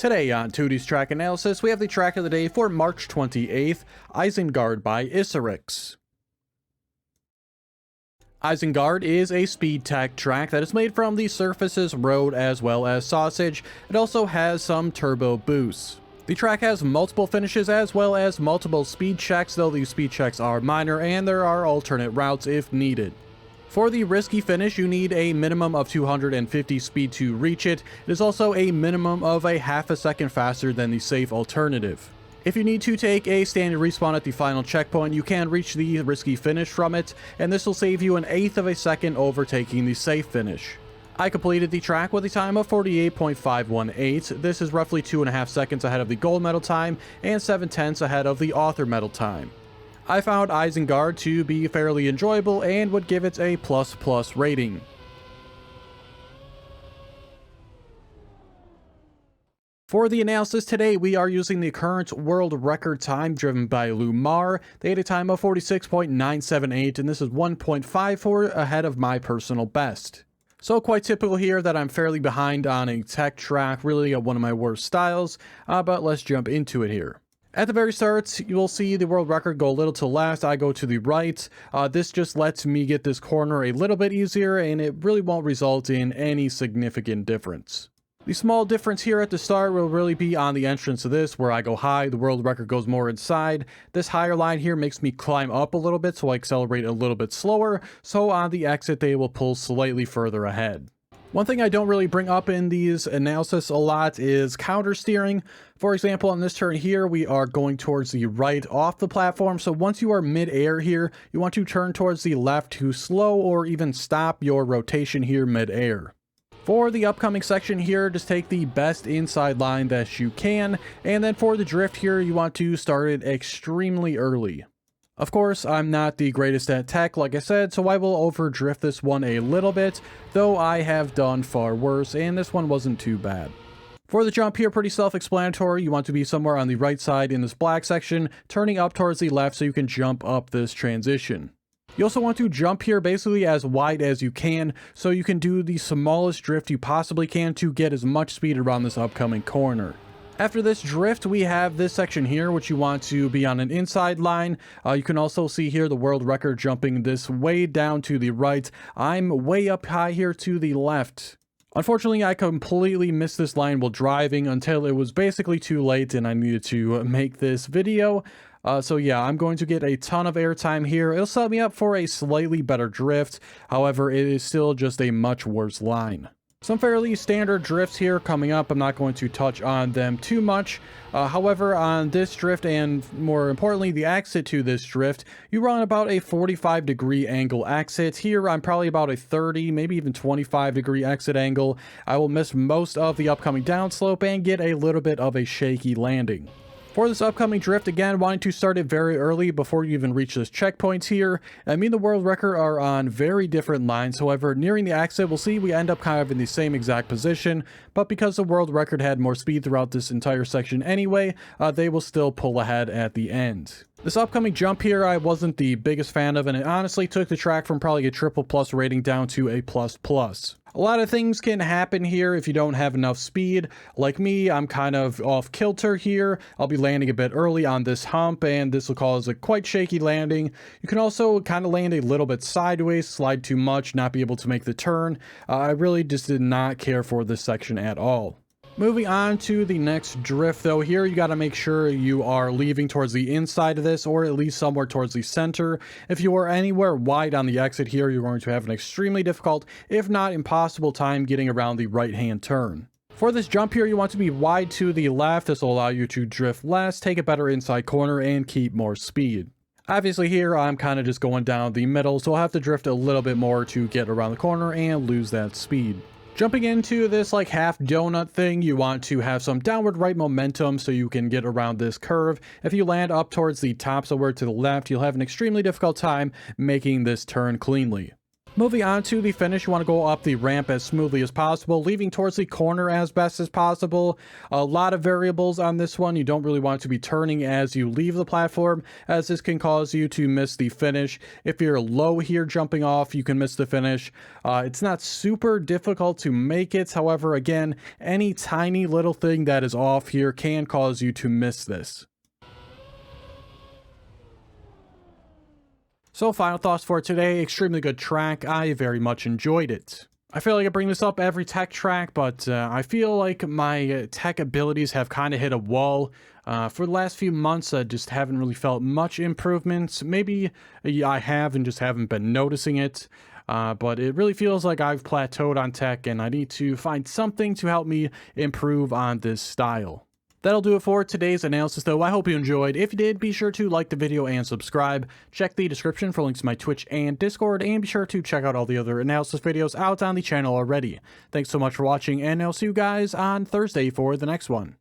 Today on Teuty's track analysis, we have the track of the day for March 28th, Isengard by Isirix. Isengard is a speed tech track that is made from the surfaces, road, as well as sausage. It also has some turbo boosts. The track has multiple finishes as well as multiple speed checks, though these speed checks are minor and there are alternate routes if needed. For the risky finish, you need a minimum of 250 speed to reach it. It is also a minimum of a half a second faster than the safe alternative. If you need to take a standard respawn at the final checkpoint, you can reach the risky finish from it, and this will save you an eighth of a second overtaking the safe finish. I completed the track with a time of 48.518. This is roughly 2.5 seconds ahead of the gold medal time and 7/10 ahead of the author medal time. I found Isengard to be fairly enjoyable and would give it a ++ rating. For the analysis today, we are using the current world record time driven by Lumar. They had a time of 46.978, and this is 1.54 ahead of my personal best. So quite typical here that I'm fairly behind on a tech track, really one of my worst styles, but let's jump into it here. At the very start, you will see the world record go a little to the left, I go to the right. This just lets me get this corner a little bit easier, and it really won't result in any significant difference. The small difference here at the start will really be on the entrance of this, where I go high, the world record goes more inside. This higher line here makes me climb up a little bit, so I accelerate a little bit slower, so on the exit they will pull slightly further ahead. One thing I don't really bring up in these analysis a lot is counter steering. For example, on this turn here, we are going towards the right off the platform. So once you are mid-air here, you want to turn towards the left to slow or even stop your rotation here mid-air. For the upcoming section here, just take the best inside line that you can. And then for the drift here, you want to start it extremely early. Of course, I'm not the greatest at tech, like I said, so I will overdrift this one a little bit, though I have done far worse, and this one wasn't too bad. For the jump here, pretty self-explanatory. You want to be somewhere on the right side in this black section, turning up towards the left so you can jump up this transition. You also want to jump here basically as wide as you can, so you can do the smallest drift you possibly can to get as much speed around this upcoming corner. After this drift, we have this section here, which you want to be on an inside line. You can also see here the world record jumping this way down to the right. I'm way up high here to the left. Unfortunately, I completely missed this line while driving until it was basically too late and I needed to make this video. So yeah, I'm going to get a ton of airtime here. It'll set me up for a slightly better drift. However, it is still just a much worse line. Some fairly standard drifts here coming up. I'm not going to touch on them too much. However, on this drift, and more importantly, the exit to this drift, you run about a 45-degree angle exit. Here, I'm probably about a 30, maybe even 25-degree exit angle. I will miss most of the upcoming downslope and get a little bit of a shaky landing. For this upcoming drift, again, wanting to start it very early before you even reach this checkpoint here. I mean, the world record are on very different lines. However, nearing the exit, we'll see we end up kind of in the same exact position. But because the world record had more speed throughout this entire section anyway, they will still pull ahead at the end. This upcoming jump here, I wasn't the biggest fan of, and it honestly took the track from probably a triple+ rating down to a ++. A lot of things can happen here if you don't have enough speed. Like me, I'm kind of off kilter here. I'll be landing a bit early on this hump, and this will cause a quite shaky landing. You can also kind of land a little bit sideways, slide too much, not be able to make the turn. I really just did not care for this section at all. Moving on to the next drift though, here you got to make sure you are leaving towards the inside of this, or at least somewhere towards the center. If you are anywhere wide on the exit here, you're going to have an extremely difficult, if not impossible time getting around the right hand turn. For this jump here, you want to be wide to the left. This will allow you to drift less, take a better inside corner, and keep more speed. Obviously here, I'm kind of just going down the middle, so I'll have to drift a little bit more to get around the corner and lose that speed. Jumping into this like half donut thing, you want to have some downward right momentum so you can get around this curve. If you land up towards the top somewhere to the left, you'll have an extremely difficult time making this turn cleanly. Moving on to the finish, you want to go up the ramp as smoothly as possible, leaving towards the corner as best as possible. A lot of variables on this one. You don't really want to be turning as you leave the platform, as this can cause you to miss the finish. If you're low here jumping off, you can miss the finish. It's not super difficult to make it. However, again, any tiny little thing that is off here can cause you to miss this. So final thoughts for today, extremely good track. I very much enjoyed it. I feel like I bring this up every tech track, but I feel like my tech abilities have kind of hit a wall. For the last few months, I just haven't really felt much improvements. Maybe I have and just haven't been noticing it. But it really feels like I've plateaued on tech and I need to find something to help me improve on this style. That'll do it for today's analysis, though. I hope you enjoyed. If you did, be sure to like the video and subscribe. Check the description for links to my Twitch and Discord, and be sure to check out all the other analysis videos out on the channel already. Thanks so much for watching, and I'll see you guys on Thursday for the next one.